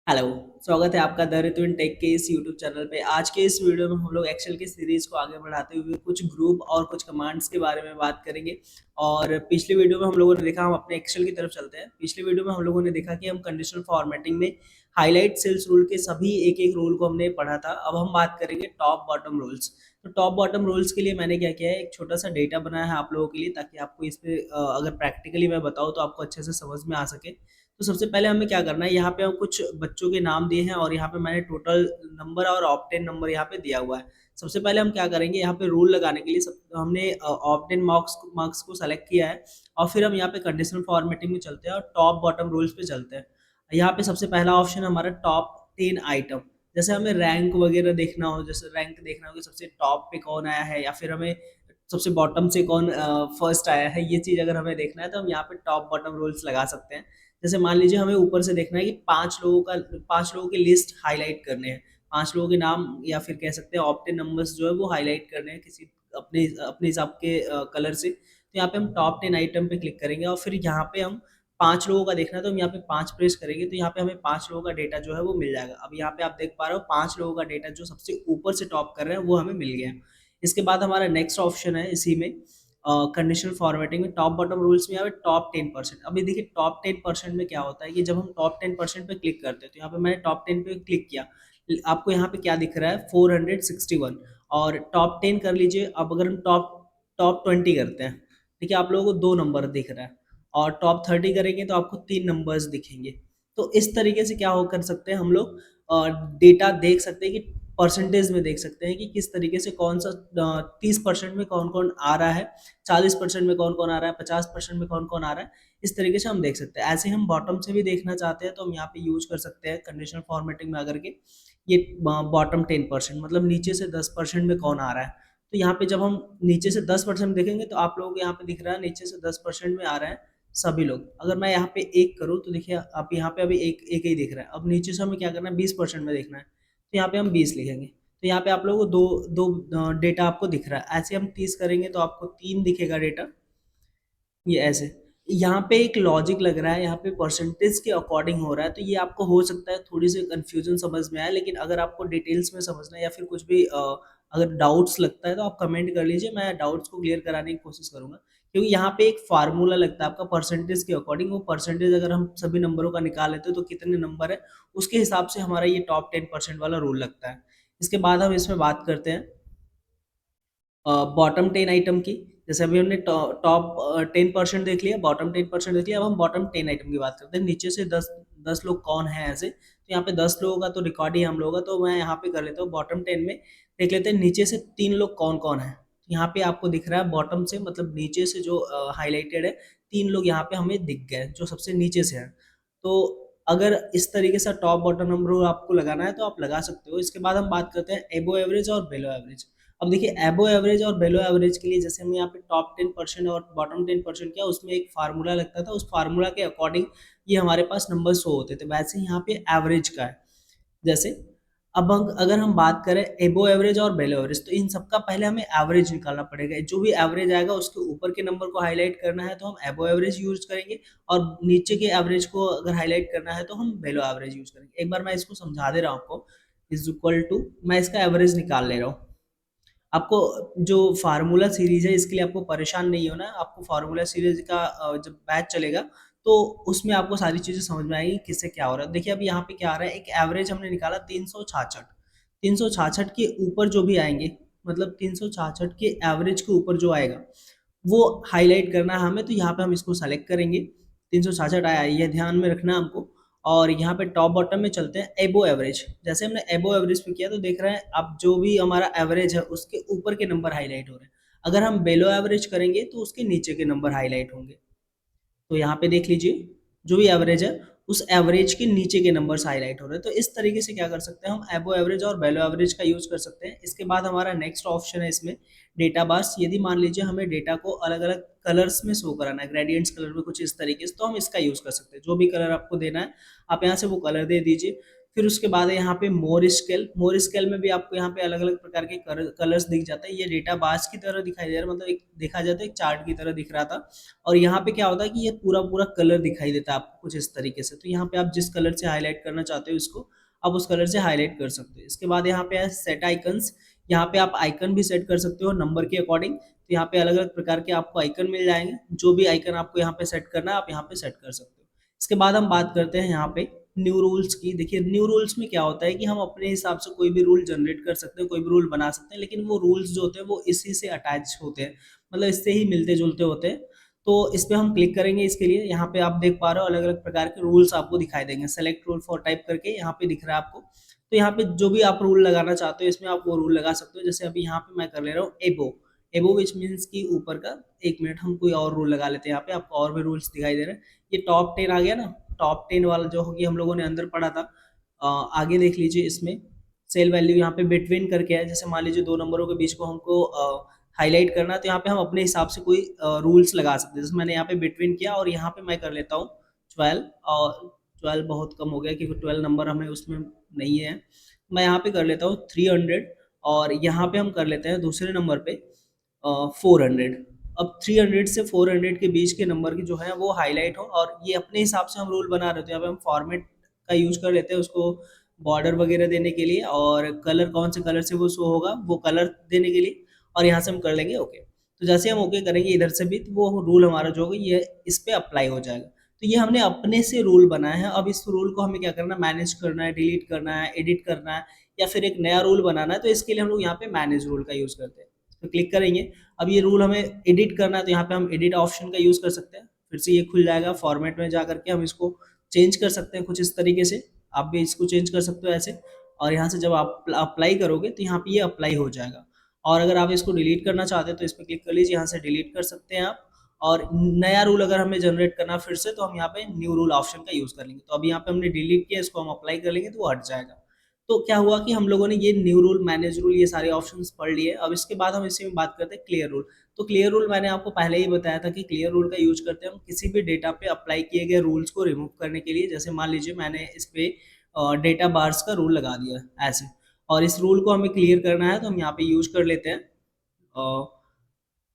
Hello. स्वागत है आपका द ऋत्विन टेक के इस यूट्यूब चैनल पे। आज के इस वीडियो में हम लोग एक्सेल की सीरीज को आगे बढ़ाते हुए कुछ ग्रुप और कुछ कमांड्स के बारे में बात करेंगे। और पिछले वीडियो में हम लोगों ने देखा, हम अपने एक्सेल की तरफ चलते हैं। पिछले वीडियो में हम लोगों ने देखा कि हम कंडीशनल फॉर्मेटिंग में हाईलाइट सेल्स रूल के सभी एक एक रूल को हमने पढ़ा था। अब हम बात करेंगे टॉप बॉटम रूल्स। तो टॉप बॉटम रूल्स के लिए मैंने क्या किया है, एक छोटा सा डेटा बनाया है आप लोगों के लिए, ताकि आपको इस पे अगर प्रैक्टिकली मैं बताऊँ तो आपको अच्छे से समझ में आ सके। तो सबसे पहले हमें क्या करना है, यहाँ पे हम कुछ बच्चों के नाम दिए हैं और यहाँ पे मैंने टोटल नंबर और ऑप्टेन नंबर यहाँ पे दिया हुआ है। सबसे पहले हम क्या करेंगे, यहाँ पे रूल लगाने के लिए हमने ऑप्टेन मार्क्स मार्क्स को सेलेक्ट किया है। और फिर हम यहाँ पे कंडीशनल फॉर्मेटिंग में चलते हैं और टॉप बॉटम रूल्स पे चलते हैं। यहाँ पे सबसे पहला ऑप्शन हमारा टॉप 10 आइटम। जैसे हमें रैंक वगैरह देखना हो, जैसे रैंक देखना हो कि सबसे टॉप पे कौन आया है, या फिर हमें सबसे बॉटम से कौन फर्स्ट आया है, ये चीज़ अगर हमें देखना है तो हम यहाँ पे टॉप बॉटम रूल्स लगा सकते हैं। जैसे मान लीजिए हमें ऊपर से देखना है कि 5 लोगों की लिस्ट हाईलाइट करने हैं, 5 लोगों के नाम, या फिर कह सकते हैं ऑप्टेन नंबर्स जो है वो हाईलाइट करने हैं किसी अपने अपने हिसाब के कलर से। तो यहाँ पे हम टॉप 10 आइटम पे क्लिक करेंगे और फिर यहाँ पे हम 5 लोगों का देखना है तो हम यहाँ पे 5 प्रेस करेंगे, तो यहाँ पे हमें 5 लोगों का डेटा जो है वो मिल जाएगा। अब यहाँ पे आप देख पा रहे हो 5 लोगों का डेटा जो सबसे ऊपर से टॉप कर रहे हैं वो हमें मिल गया है। इसके बाद हमारा नेक्स्ट ऑप्शन है इसी में कंडीशनल फॉर्मेटिंग में टॉप बॉटम रूल्स में यहाँ पे टॉप 10%। अभी देखिए टॉप 10% में क्या होता है कि जब हम टॉप 10% पे क्लिक करते हैं, तो यहाँ पे मैंने टॉप 10 पे क्लिक किया। आपको यहाँ पे क्या दिख रहा है, 461। और टॉप 10 कर लीजिए। अब अगर हम टॉप टॉप 20 करते हैं, ठीक है, आप लोगों को 2 नंबर दिख रहा है। और टॉप 30 करेंगे तो आपको 3 नंबर्स दिखेंगे। तो इस तरीके से क्या हो कर सकते हैं हम लोग, डेटा देख सकते हैं कि परसेंटेज में देख सकते हैं कि किस तरीके से कौन सा 30% में कौन कौन आ रहा है, 40% में कौन कौन आ रहा है, 50% में कौन कौन आ रहा है। इस तरीके से हम देख सकते हैं। ऐसे हम बॉटम से भी देखना चाहते हैं तो हम यहाँ पे यूज कर सकते हैं कंडीशनल फॉर्मेटिंग में आकर के ये बॉटम 10%, मतलब नीचे से 10% में कौन आ रहा है। तो यहाँ पे जब हम नीचे से 10% देखेंगे तो आप लोगों को यहाँ पे दिख रहा है नीचे से 10% में आ रहा है सभी लोग। अगर मैं यहाँ पे एक करूँ तो देखिए आप यहाँ पे अभी एक एक ही दिख रहा है। अब नीचे से हमें क्या करना है, 20% में देखना है, तो यहाँ पे हम 20 लिखेंगे। तो यहाँ पे आप लोगों को दो दो डेटा आपको दिख रहा है। ऐसे हम 30 करेंगे तो आपको 3 दिखेगा डेटा, ये ऐसे। यहाँ पे एक लॉजिक लग रहा है, यहाँ पे परसेंटेज के अकॉर्डिंग हो रहा है, तो ये आपको हो सकता है थोड़ी सी कंफ्यूजन समझ में आए। लेकिन अगर आपको डिटेल्स में समझना है या फिर कुछ भी अगर डाउट्स लगता है तो आप कमेंट कर लीजिए, मैं डाउट्स को क्लियर कराने की कोशिश करूंगा। क्योंकि यहाँ पे एक फार्मूला लगता है आपका परसेंटेज के अकॉर्डिंग। वो परसेंटेज अगर हम सभी नंबरों का निकाल लेते हैं तो कितने नंबर है, उसके हिसाब से हमारा ये टॉप 10% वाला रूल लगता है। इसके बाद हम इसमें बात करते हैं बॉटम 10 आइटम की। जैसे अभी हमने टॉप 10% देख लिया, बॉटम 10% देख लिया। अब हम बॉटम 10 आइटम की बात करते हैं। नीचे से दस दस लोग कौन है ऐसे, तो यहाँ पे 10 लोगों का तो रिकॉर्ड ही हम लोगों का, तो मैं यहाँ पे कर लेता हूँ बॉटम 10 में देख लेते हैं नीचे से 3 लोग कौन कौन है। यहाँ पे आपको दिख रहा है बॉटम से, मतलब नीचे से जो हाईलाइटेड है, 3 लोग यहाँ पे हमें दिख गए जो सबसे नीचे से है। तो अगर इस तरीके से टॉप बॉटम नंबर आपको लगाना है तो आप लगा सकते हो। इसके बाद हम बात करते हैं एबो एवरेज और बेलो एवरेज। अब देखिए एबो एवरेज और बेलो एवरेज के लिए जैसे हमने यहाँ पे टॉप 10% और बॉटम 10% किया, उसमें एक फार्मूला लगता था। उस फार्मूला के अकॉर्डिंग ये हमारे पास नंबर शो होते थे। वैसे ही यहाँ पे एवरेज का है। जैसे अब अगर हम बात करें एबो एवरेज और बेलो एवरेज, तो इन सबका पहले हमें एवरेज निकालना पड़ेगा। जो भी एवरेज आएगा उसके ऊपर के नंबर को हाईलाइट करना है तो हम एबो एवरेज यूज करेंगे, और नीचे के एवरेज को अगर हाईलाइट करना है तो हम बेलो एवरेज यूज करेंगे। एक बार मैं इसको समझा दे रहा हूँ आपको। इज इक्वल टू, मैं इसका एवरेज निकाल ले रहा हूँ। आपको जो फार्मूला सीरीज है इसके लिए आपको परेशान नहीं होना है। आपको फार्मूला सीरीज का जब बैच चलेगा तो उसमें आपको सारी चीजें समझ में आएगी किससे क्या हो रहा है। देखिए अभी यहाँ पे क्या आ रहा है, एक एवरेज हमने निकाला 366। 366 के ऊपर जो भी आएंगे, मतलब 366 के एवरेज के ऊपर जो आएगा वो हाईलाइट करना है हमें। तो यहाँ पे हम इसको सेलेक्ट करेंगे। 366 आया, ये ध्यान में रखना है हमको। और यहाँ पे टॉप बॉटम में चलते हैं एबो एवरेज। जैसे हमने एबो एवरेज पे किया तो देख रहे हैं अब जो भी हमारा एवरेज है उसके ऊपर के नंबर हाईलाइट हो रहे हैं। अगर हम बेलो एवरेज करेंगे तो उसके नीचे के नंबर हाईलाइट होंगे। तो यहाँ पे देख लीजिए जो भी एवरेज है उस एवरेज के नीचे के नंबर्स हाईलाइट हो रहे हैं। तो इस तरीके से क्या कर सकते हैं, हम एबो एवरेज और बेलो एवरेज का यूज कर सकते हैं। इसके बाद हमारा नेक्स्ट ऑप्शन है इसमें डेटा बार्स। यदि मान लीजिए हमें डेटा को अलग अलग कलर्स में शो कराना है, ग्रेडियंट्स कलर में कुछ इस तरीके से, तो हम इसका यूज कर सकते हैं। जो भी कलर आपको देना है आप यहाँ से वो कलर दे दीजिए। फिर उसके बाद है यहाँ पे मोर स्केल में भी आपको यहाँ पे अलग अलग प्रकार के कलर्स दिख जाता है। ये डेटा बार्स की तरह दिखाई दे रहा है, मतलब एक देखा जाए तो एक चार्ट की तरह दिख रहा था। और यहाँ पे क्या होता है कि ये पूरा पूरा कलर दिखाई देता है आपको कुछ इस तरीके से। तो यहाँ पे आप जिस कलर से हाईलाइट करना चाहते हो इसको, आप उस कलर से हाईलाइट कर सकते हो। इसके बाद यहाँ पे है सेट आइकन्स। यहाँ पे आप आइकन भी सेट कर सकते हो नंबर के अकॉर्डिंग। तो यहाँ पे अलग अलग प्रकार के आपको आइकन मिल जाएंगे, जो भी आइकन आपको यहाँ पे सेट करना है आप यहाँ पे सेट कर सकते हो। इसके बाद हम बात करते हैं यहाँ पे न्यू रूल्स की। देखिए न्यू रूल्स में क्या होता है कि हम अपने हिसाब से कोई भी रूल जनरेट कर सकते हैं, कोई भी रूल बना सकते हैं, लेकिन वो रूल्स जो होते हैं वो इसी से अटैच होते हैं, मतलब इससे ही मिलते जुलते होते हैं। तो इस पे हम क्लिक करेंगे। इसके लिए यहाँ पे आप देख पा रहे हो अलग अलग प्रकार के रूल्स आपको दिखाई देंगे। सेलेक्ट रूल फॉर टाइप करके यहाँ पे दिख रहा है आपको। तो यहाँ पे जो भी आप रूल लगाना चाहते हो इसमें आप वो रूल लगा सकते हो। जैसे अभी यहाँ पे मैं कर ले रहा हूँ एबो। एबो विच मीन्स की ऊपर का। एक मिनट, हम कोई और रूल लगा लेते हैं। यहाँ पे आपको और भी रूल्स दिखाई दे रहे हैं। ये टॉप 10 आ गया ना, टॉप 10 वाला जो होगी हम लोगों ने अंदर पढ़ा था। आगे देख लीजिए, इसमें सेल वैल्यू यहाँ पे बिटवीन करके है। जैसे मान लीजिए दो नंबरों के बीच को हमको हाईलाइट करना है, तो यहाँ पे हम अपने हिसाब से कोई रूल्स लगा सकते हैं। जैसे मैंने यहाँ पे बिटवीन किया और यहाँ पे मैं कर लेता हूँ 12। और 12 बहुत कम हो गया क्योंकि 12 नंबर हमें उसमें नहीं है। मैं यहाँ पे कर लेता हूँ 300। और यहाँ पे हम कर लेते हैं दूसरे नंबर पे 400। अब 300 से 400 के बीच के नंबर की जो है वो हाईलाइट हो, और ये अपने हिसाब से हम रूल बना रहे थे। यहाँ पे हम फॉर्मेट का यूज कर लेते हैं उसको बॉर्डर वगैरह देने के लिए, और कलर कौन से कलर से वो शो होगा वो कलर देने के लिए। और यहाँ से हम कर लेंगे ओके। तो जैसे हम ओके करेंगे इधर से भी, तो वो रूल हमारा जो होगा ये इस पे अप्लाई हो जाएगा। तो ये हमने अपने से रूल बनाया है। अब इस रूल को हमें क्या करना है, मैनेज करना है, डिलीट करना है, एडिट करना है, या फिर एक नया रूल बनाना है। तो इसके लिए हम लोग यहाँ पे मैनेज रूल का यूज करते हैं। तो क्लिक करेंगे। अब ये रूल हमें एडिट करना है, तो यहाँ पे हम एडिट ऑप्शन का यूज कर सकते हैं। फिर से ये खुल जाएगा। फॉर्मेट में जा करके हम इसको चेंज कर सकते हैं कुछ इस तरीके से। आप भी इसको चेंज कर सकते हो ऐसे। और यहाँ से जब आप अप्लाई करोगे तो यहाँ पे ये अप्लाई हो जाएगा। और अगर आप इसको डिलीट करना चाहते हैं तो इस पर क्लिक कर लीजिए, यहाँ से डिलीट कर सकते हैं आप। और नया रूल अगर हमें जनरेट करना है फिर से, तो हम यहाँ पे न्यू रूल ऑप्शन का यूज कर लेंगे। तो अभी यहाँ पे हमने डिलीट किया, इसको हम अप्लाई कर लेंगे तो वो हट जाएगा। तो क्या हुआ कि हम लोगों ने ये न्यू रूल, मैनेज रूल, ये सारे ऑप्शंस पढ़ लिए। अब इसके बाद हम इसी में बात करते हैं क्लियर रूल। तो क्लियर रूल मैंने आपको पहले ही बताया था कि क्लियर रूल का यूज करते हैं हम किसी भी डेटा पे अप्लाई किए गए रूल्स को रिमूव करने के लिए। जैसे मान लीजिए मैंने इस पे डेटा बार्स का रूल लगा दिया ऐसे, और इस रूल को हमें क्लियर करना है, तो हम यहाँ पे यूज कर लेते हैं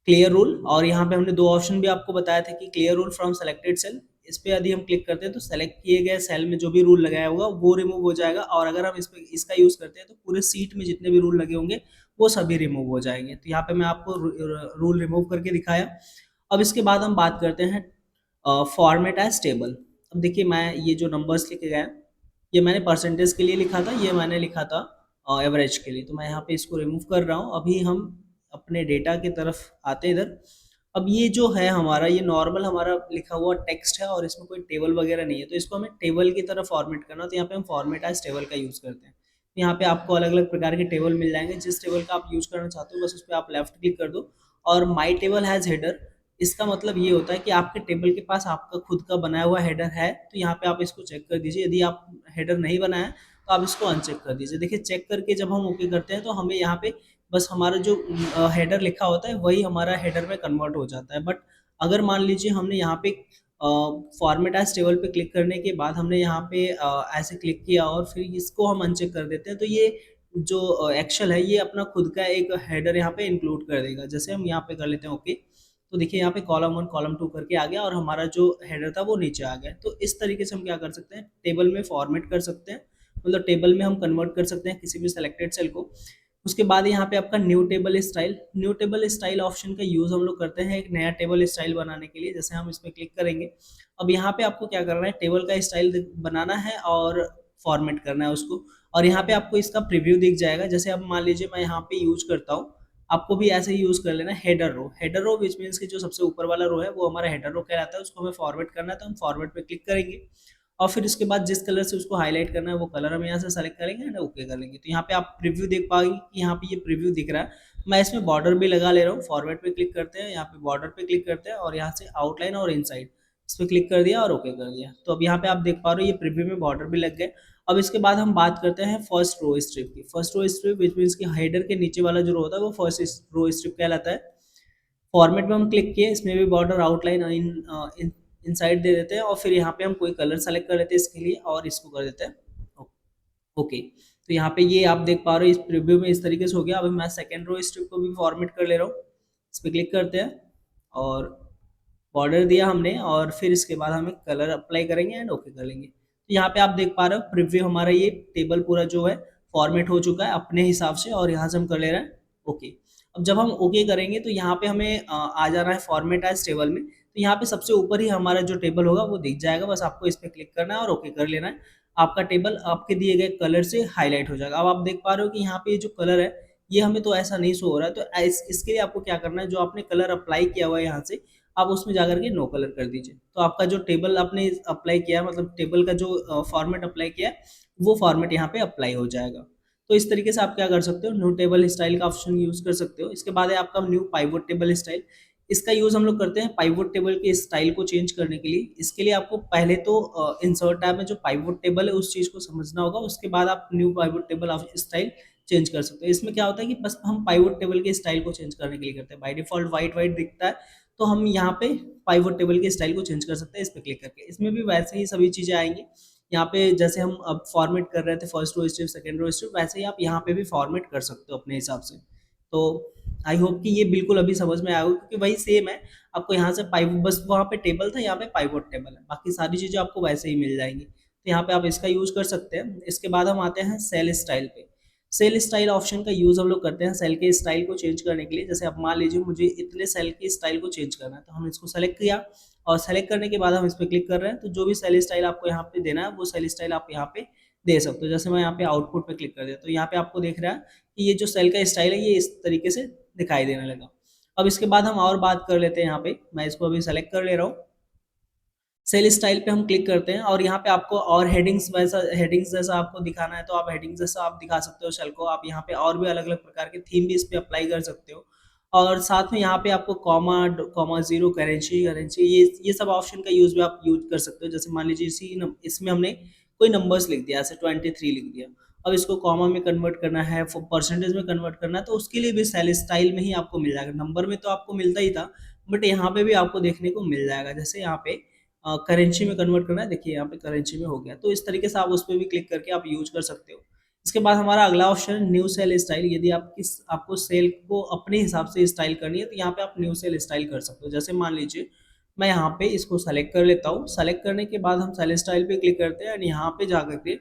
क्लियर रूल। और यहाँ पे हमने दो ऑप्शन भी आपको बताया था कि clear rule from selected cell. इस पे यदि हम क्लिक करते हैं तो सेलेक्ट किए गए सेल में जो भी रूल लगाया होगा वो रिमूव हो जाएगा। और अगर हम इस पे इसका यूज करते हैं तो पूरे सीट में जितने भी रूल लगे होंगे वो सभी रिमूव हो जाएंगे। तो यहाँ पे मैं आपको रूल रिमूव करके दिखाया। अब इसके बाद हम बात करते हैं फॉर्मेट एज टेबल। अब देखिए मैं ये जो नंबर्स लिखे गए हैं, ये मैंने परसेंटेज के लिए लिखा था, ये मैंने लिखा था एवरेज के लिए। तो मैं यहाँ पे इसको रिमूव कर रहा हूँ। अभी हम अपने डेटा की तरफ आते हैं इधर। अब ये जो है हमारा, ये नॉर्मल हमारा लिखा हुआ टेक्स्ट है और इसमें कोई टेबल वगैरह नहीं है। तो इसको हमें टेबल की तरफ फॉर्मेट करना, तो यहाँ पे हम फॉर्मेट एज टेबल का यूज़ करते हैं। तो यहाँ पे आपको अलग अलग प्रकार के टेबल मिल जाएंगे। जिस टेबल का आप यूज़ करना चाहते हो बस उस पर आप लेफ्ट क्लिक कर दो। और माई टेबल हैज़ हेडर, इसका मतलब ये होता है कि आपके टेबल के पास आपका खुद का बनाया हुआ हेडर है। तो यहाँ पे आप इसको चेक कर दीजिए। यदि आप हेडर नहीं बनाया तो आप इसको अनचेक कर दीजिए। देखिए चेक करके जब हम ओके करते हैं तो हमें यहाँ पे बस हमारा जो हेडर लिखा होता है वही हमारा हेडर में कन्वर्ट हो जाता है। बट अगर मान लीजिए हमने यहाँ पे फॉर्मेट एज टेबल पे क्लिक करने के बाद हमने यहाँ पे ऐसे क्लिक किया और फिर इसको हम अनचेक कर देते हैं, तो ये जो एक्सेल है ये अपना खुद का एक हेडर यहाँ पे इंक्लूड कर देगा। जैसे हम यहाँ पे कर लेते हैं ओके, तो देखिए यहाँ पे कॉलम 1 कॉलम 2 करके आ गया और हमारा जो हेडर था वो नीचे आ गया। तो इस तरीके से हम क्या कर सकते हैं, टेबल में फॉर्मेट कर सकते हैं, मतलब टेबल में हम कन्वर्ट कर सकते हैं किसी भी सिलेक्टेड सेल को। उसके बाद यहाँ पे आपका न्यू टेबल स्टाइल ऑप्शन का यूज हम लोग करते हैं एक नया टेबल स्टाइल बनाने के लिए। जैसे हम इसमें क्लिक करेंगे। अब यहाँ पे आपको क्या करना है, टेबल का स्टाइल बनाना है और फॉर्मेट करना है उसको। और यहाँ पे आपको इसका प्रीव्यू दिख जाएगा। जैसे अब मान लीजिए मैं यहाँ पे यूज करता हूँ, आपको भी ऐसे ही यूज कर लेना हेडर रो विच मीन्स कि जो सबसे ऊपर वाला रो है वो हमारा हेडर रो कहलाता है। उसको हमें फॉरवर्ड करना है, तो हम फॉरवर्ड पे क्लिक करेंगे। और फिर उसके बाद जिस कलर से उसको हाईलाइट करना है वो कलर हम यहाँ से सेलेक्ट करेंगे एंड ओके कर लेंगे। तो यहाँ पे आप प्रीव्यू देख पाएंगे कि यहाँ पे ये प्रीव्यू दिख रहा है। मैं इसमें बॉर्डर भी लगा ले रहा हूँ। फॉरवर्ड पे क्लिक करते हैं, यहाँ पे बॉर्डर पे क्लिक करते हैं और यहाँ से आउटलाइन और इनसाइड इस पर क्लिक कर दिया और ओके कर दिया। तो अब यहाँ पे आप देख पा रहे हो ये प्रीव्यू में बॉर्डर भी लग गए। अब इसके बाद हम बात करते हैं फर्स्ट रो स्ट्रिप की। First row strip which means की हेडर के नीचे वाला जो रो होता है वो फर्स्ट रो स्ट्रिप कहलाता है। फॉर्मेट में हम क्लिक किए, इसमें भी बॉर्डर आउटलाइन इनसाइड दे देते हैं और फिर यहाँ पे हम कोई कलर सेलेक्ट कर लेते हैं इसके लिए और इसको कर देते हैं। ओके, तो यहाँ पे ये आप देख पा रहे हो इस प्रीव्यू में इस तरीके से हो गया। अभी मैं सेकंड रो स्ट्रिप को भी फॉर्मेट कर ले रहा हूँ। इस पे क्लिक करते हैं और बॉर्डर दिया हमने और फिर इसके बाद हमें कलर अप्लाई करेंगे एंड ओके कर लेंगे। तो यहाँ पे आप देख पा रहे हो प्रीव्यू हमारा ये टेबल पूरा जो है फॉर्मेट हो चुका है अपने हिसाब से और यहाँ से हम कर ले रहे हैं ओके। अब जब हम ओके करेंगे तो यहाँ पे हमें आ जाना है फॉर्मेट एज टेबल में। तो यहाँ पे सबसे ऊपर ही हमारा जो टेबल होगा वो दिख जाएगा, बस आपको इस पे क्लिक करना है और ओके कर लेना है। आपका टेबल आपके दिए गए कलर से हाईलाइट हो जाएगा। अब आप देख पा रहे हो कि यहाँ पे ये जो कलर है ये हमें तो ऐसा नहीं शो हो रहा है, तो इसके लिए आपको क्या करना है, जो आपने कलर अप्लाई किया हुआ है यहाँ से आप उसमें जाकर के नो कलर कर दीजिए। तो आपका जो टेबल आपने अप्लाई किया है, मतलब टेबल का जो फॉर्मेट अप्लाई किया है वो फॉर्मेट यहाँ पे अप्लाई हो जाएगा। तो इस तरीके से आप क्या कर सकते हो, न्यू टेबल स्टाइल का ऑप्शन यूज कर सकते हो। इसके बाद है आपका न्यू पाइवोट टेबल स्टाइल। इसका यूज हम लोग करते हैं पाइवोट टेबल के स्टाइल को चेंज करने के लिए। इसके लिए आपको पहले तो इंसर्ट टैब में जो पाइवोट टेबल है उस चीज को समझना होगा, उसके बाद आप new pivot table style change कर सकते हो। इसमें क्या होता है कि बस हम पाइवोट टेबल के स्टाइल को चेंज करने के लिए करते हैं। बाय डिफॉल्ट वाइट वाइट दिखता है, तो हम यहाँ पे पाइवोट टेबल के स्टाइल को चेंज कर सकते हैं इस पे क्लिक करके। इसमें भी वैसे ही सभी चीजें आएंगी। यहाँ पे जैसे हम अब फॉर्मेट कर रहे थे first row strip second row strip, वैसे ही आप यहाँ पे भी फॉर्मेट कर सकते हो अपने हिसाब से। तो आई होप कि ये बिल्कुल अभी समझ में आया होगा, क्योंकि वही सेम है। आपको यहाँ से पाइव बस वहाँ पे टेबल था, यहाँ पे पाइवोट टेबल है, बाकी सारी चीजें आपको वैसे ही मिल जाएंगी। तो यहाँ पे आप इसका यूज कर सकते हैं। इसके बाद हम आते हैं सेल स्टाइल पे। सेल स्टाइल ऑप्शन का यूज हम लोग करते हैं सेल के स्टाइल को चेंज करने के लिए। जैसे आप मान लीजिए मुझे इतने सेल के स्टाइल को चेंज करना है, तो हम इसको सेलेक्ट किया और सेलेक्ट करने के बाद हम इस पर क्लिक कर रहे हैं। तो जो भी सेल स्टाइल आपको यहाँ पे देना है वो सेल स्टाइल आप यहाँ पे दे सकते हो। जैसे मैं यहाँ पे आउटपुट पे क्लिक कर दिया तो यहाँ पे आपको देख रहा है कि ये जो सेल का स्टाइल है ये इस तरीके से दिखाई देने लगा। अब इसके बाद हम और बात कर लेते हैं। यहाँ पे मैं इसको अभी सेलेक्ट कर ले रहा हूँ। सेल स्टाइल पे हम क्लिक करते हैं और यहाँ पे आपको और हेडिंग्स वैसा हेडिंग्स जैसा आपको दिखाना है तो आप हेडिंग्स जैसा आप दिखा सकते हो सेल को। आप यहाँ पे और भी अलग अलग प्रकार के थीम भी इस पे अप्लाई कर सकते हो। और साथ में यहाँ पे आपको comma comma zero currency currency ये सब ऑप्शन का यूज भी आप यूज कर सकते हो। जैसे मान लीजिए इसमें हमने कोई नंबर्स लिख दिया, जैसे 23 लिख दिया। अब इसको कॉमा में कन्वर्ट करना है, परसेंटेज में कन्वर्ट करना है, तो उसके लिए भी सेल स्टाइल में ही आपको मिल जाएगा। नंबर में तो आपको मिलता ही था, बट यहाँ पे भी आपको देखने को मिल जाएगा। जैसे यहाँ पे करेंसी में कन्वर्ट करना है, देखिए यहाँ पे करेंसी में हो गया। तो इस तरीके से आप उस पर भी क्लिक करके आप यूज कर सकते हो। इसके बाद हमारा अगला ऑप्शन है न्यू सेल स्टाइल। यदि आपको सेल को अपने हिसाब से स्टाइल करनी है तो यहाँ पे आप न्यू सेल स्टाइल कर सकते हो। जैसे मान लीजिए मैं यहाँ पे इसको सेलेक्ट कर लेता हूँ। सेलेक्ट करने के बाद हम सेल स्टाइल पे क्लिक करते हैं और यहाँ पे जाकर के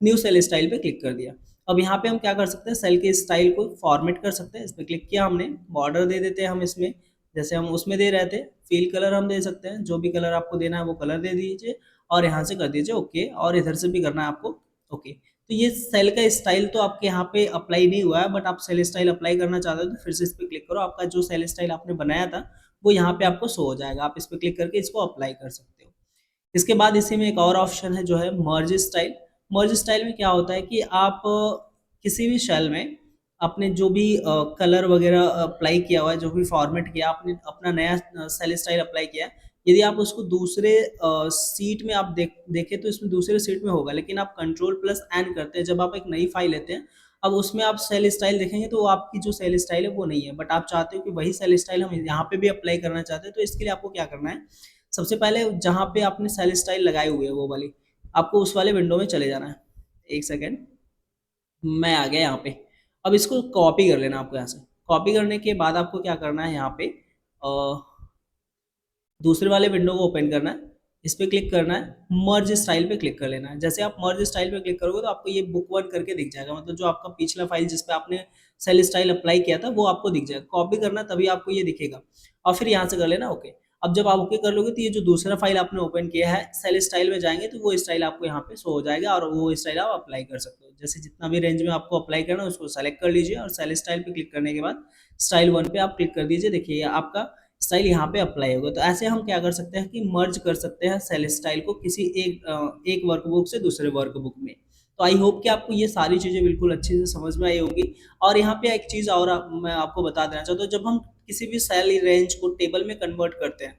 न्यू सेल स्टाइल पे क्लिक कर दिया। अब यहाँ पे हम क्या कर सकते हैं, सेल के स्टाइल को फॉर्मेट कर सकते हैं। इस पर क्लिक किया हमने, बॉर्डर दे देते हैं हम इसमें, जैसे हम उसमें दे रहे थे। फील कलर हम दे सकते हैं, जो भी कलर आपको देना है वो कलर दे दीजिए और यहाँ से कर दीजिए ओके, और इधर से भी करना है आपको ओके। तो ये सेल का स्टाइल तो आपके यहाँ पे अप्लाई नहीं हुआ है, बट आप सेल स्टाइल अप्लाई करना चाहते हो तो फिर से इस पर क्लिक करो। आपका जो सेल स्टाइल आपने बनाया था वो यहाँ पे आपको शो हो जाएगा। आप इस पर क्लिक करके इसको अप्लाई कर सकते हो। इसके बाद इसी में एक और ऑप्शन है जो है मर्ज स्टाइल। मर्ज स्टाइल में क्या होता है कि आप किसी भी सेल में आपने जो भी कलर वगैरह अप्लाई किया हुआ है, जो भी फॉर्मेट किया आपने, अपना नया सेल स्टाइल अप्लाई किया है, यदि आप उसको दूसरे सीट में आप देखें तो इसमें दूसरे सीट में होगा, लेकिन आप कंट्रोल प्लस एन करते हैं जब आप एक नई फाइल लेते हैं। अब उसमें आप सेल स्टाइल देखेंगे तो वो आपकी जो सेल स्टाइल है वो नहीं है, बट आप चाहते हो कि वही सेल स्टाइल हम यहाँ पे भी अप्लाई करना चाहते हैं। तो इसके लिए आपको क्या करना है, सबसे पहले जहाँ पे आपने सेल स्टाइल लगाई हुई है वो वाली, आपको उस वाले विंडो में चले जाना है। एक सेकेंड, मैं आ गया यहाँ पे। अब इसको कॉपी कर लेना आपको। यहाँ से कॉपी करने के बाद आपको क्या करना है, यहाँ पे दूसरे वाले विंडो को ओपन करना है। इस पे क्लिक करना है, मर्ज स्टाइल पे क्लिक कर लेना है। जैसे आप मर्ज स्टाइल पे क्लिक करोगे तो आपको ये बुक वन करके दिख जाएगा, मतलब जो आपका पिछला फाइल जिस पे आपने सेल स्टाइल अप्लाई किया था वो आपको दिख जाएगा। कॉपी करना तभी आपको ये दिखेगा और फिर यहाँ से कर लेना ओके। अब जब आप ओके कर लोगे तो ये जो दूसरा फाइल आपने ओपन किया है सेल स्टाइल में जाएंगे तो वो स्टाइल आपको यहाँ पे शो हो जाएगा और वो स्टाइल आप अप्लाई कर सकते हो। जैसे जितना भी रेंज में आपको अप्लाई करना है उसको सेलेक्ट कर लीजिए और सेल स्टाइल पे क्लिक करने के बाद स्टाइल वन पे आप क्लिक कर दीजिए। देखिए आपका स्टाइल यहाँ पे अप्लाई होगा। तो ऐसे हम क्या कर सकते हैं कि मर्ज कर सकते हैं सेल स्टाइल को किसी एक वर्कबुक से दूसरे वर्कबुक में। तो आई होप कि आपको ये सारी चीज़ें बिल्कुल अच्छे से समझ में आई होगी। और यहाँ पे एक चीज़ और मैं आपको बता देना चाहता हूँ, जब हम किसी भी सेल रेंज को टेबल में कन्वर्ट करते हैं,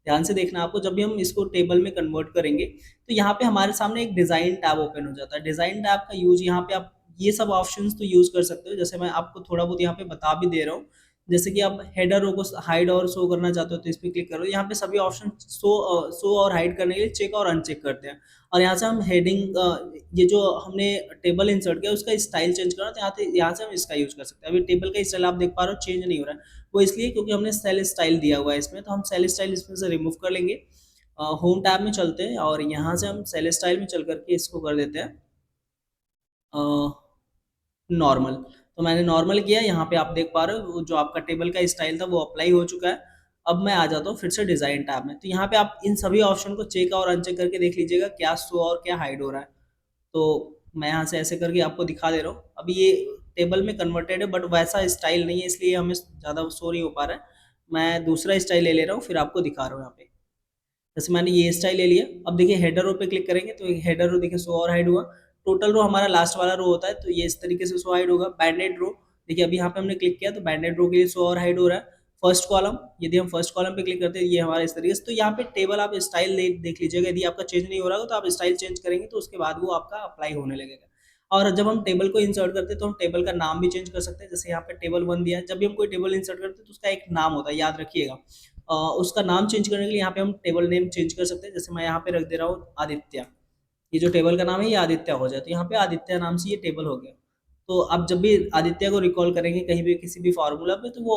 ध्यान से देखना आपको, जब भी हम इसको टेबल में कन्वर्ट करेंगे तो यहाँ पे हमारे सामने एक डिज़ाइन टैब ओपन हो जाता है। डिज़ाइन टैब का यूज यहाँ पे आप ये सब ऑप्शंस तो यूज कर सकते हो, जैसे मैं आपको थोड़ा बहुत यहाँ पे बता भी दे रहा हूँ। जैसे कि आप हेडर रो को हाइड और शो करना चाहते हो तो इस पे क्लिक करो। यहाँ पे सभी ऑप्शन शो और हाइड करने के लिए चेक और अनचेक करते हैं। और यहाँ से हम हेडिंग ये जो हमने टेबल इंसर्ट किया उसका स्टाइल चेंज करना, तो यहाँ से हम इसका यूज कर सकते हैं। अभी टेबल का स्टाइल आप देख पा रहे हो चेंज नहीं हो रहा है, वो इसलिए क्योंकि हमने सेल स्टाइल दिया हुआ है इसमें, तो हम सेल स्टाइल इसमें से रिमूव कर लेंगे। होम टैब में चलते हैं और यहाँ से हम सेल स्टाइल में चल करके इसको कर देते हैं नॉर्मल। तो मैंने नॉर्मल किया, यहाँ पे आप देख पा रहे हो वो जो आपका टेबल का स्टाइल था वो अप्लाई हो चुका है। अब मैं आ जाता हूँ फिर से डिजाइन टैब में, तो यहाँ पे आप इन सभी ऑप्शन को चेक और अनचेक करके देख लीजिएगा क्या शो और क्या हाइड हो रहा है। तो मैं यहाँ से ऐसे करके आपको दिखा दे रहा हूँ। अभी ये टेबल में कन्वर्टेड है बट वैसा स्टाइल नहीं है, इसलिए हमें ज़्यादा शो नहीं हो पा रहा है। मैं दूसरा स्टाइल ले रहा हूँ फिर आपको दिखा रहा हूँ यहाँ पे। जैसे मैंने ये स्टाइल ले लिया, अब देखिए हेडर रो पे क्लिक करेंगे तो हेडर रो देखिए शो और हाइड हुआ। टोटल रो हमारा लास्ट वाला रो होता है तो ये इस तरीके से शो हाइड होगा। बैंडेड रो देखिए अभी यहाँ पे हमने क्लिक किया तो बैंडेड रो के लिए शो और हाइड हो रहा है। फर्स्ट कॉलम, यदि हम फर्स्ट कॉलम पे क्लिक करते हैं ये हमारा इस तरीके से। तो यहाँ पे टेबल आप स्टाइल देख लीजिएगा, यदि आपका चेंज नहीं हो रहा हो तो आप स्टाइल चेंज करेंगे तो उसके बाद वो आपका अप्लाई होने लगेगा। और जब हम टेबल को इंसर्ट करते हैं तो हम टेबल का नाम भी चेंज कर सकते हैं। जैसे यहाँ पे टेबल 1 दिया है, जब भी हम कोई टेबल इंसर्ट करते हैं तो उसका एक नाम होता है, याद रखिएगा। उसका नाम चेंज करने के लिए यहाँ पे हम टेबल नेम चेंज कर सकते हैं। जैसे मैं यहाँ पे रख दे रहा हूँ आदित्य, ये जो टेबल का नाम है ये आदित्य हो जाए, तो यहाँ पे आदित्य नाम से ये टेबल हो गया। तो आप जब भी आदित्य को रिकॉल करेंगे कहीं भी किसी भी फार्मूला पे तो वो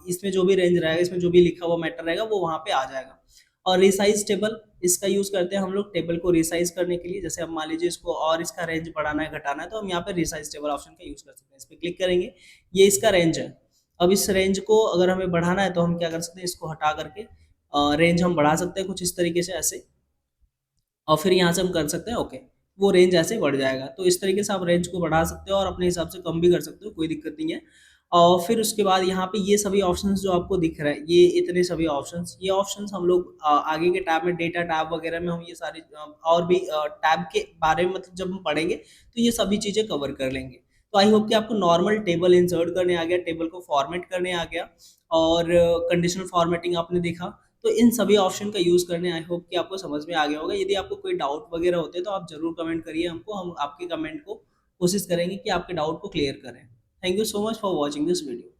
इसमें जो भी रेंज रहेगा, इसमें जो भी लिखा हुआ मैटर रहेगा वो वहाँ पे आ जाएगा। और रिसाइज टेबल, इसका यूज करते हैं हम लोग टेबल को रिसाइज करने के लिए। जैसे अब मान लीजिए इसको और इसका रेंज बढ़ाना है घटाना है तो हम यहाँ पे रिसाइज टेबल ऑप्शन का यूज कर सकते हैं। इस पर क्लिक करेंगे, ये इसका रेंज है। अब इस रेंज को अगर हमें बढ़ाना है तो हम क्या कर सकते हैं, इसको हटा करके रेंज हम बढ़ा सकते हैं कुछ इस तरीके से ऐसे, और फिर यहाँ से हम कर सकते हैं ओके, वो रेंज ऐसे बढ़ जाएगा। तो इस तरीके से आप रेंज को बढ़ा सकते हो और अपने हिसाब से कम भी कर सकते हो, कोई दिक्कत नहीं है। और फिर उसके बाद यहाँ पे ये सभी ऑप्शंस जो आपको दिख रहा है, ये इतने सभी ऑप्शंस, ये ऑप्शंस हम लोग आगे के टैब में डेटा टैब वगैरह में हम ये सारे और भी टैब के बारे में मतलब जब हम पढ़ेंगे तो ये सभी चीज़ें कवर कर लेंगे। तो आई होप कि आपको नॉर्मल टेबल इंसर्ट करने आ गया, टेबल को फॉर्मेट करने आ गया, और कंडीशनल फॉर्मेटिंग आपने देखा। तो इन सभी ऑप्शन का यूज़ करने आई होप कि आपको समझ में आ गया होगा। यदि आपको कोई डाउट वगैरह होते हैं तो आप ज़रूर कमेंट करिए हमको, हम आपके कमेंट को कोशिश करेंगे कि आपके डाउट को क्लियर करें। Thank you so much for watching this video.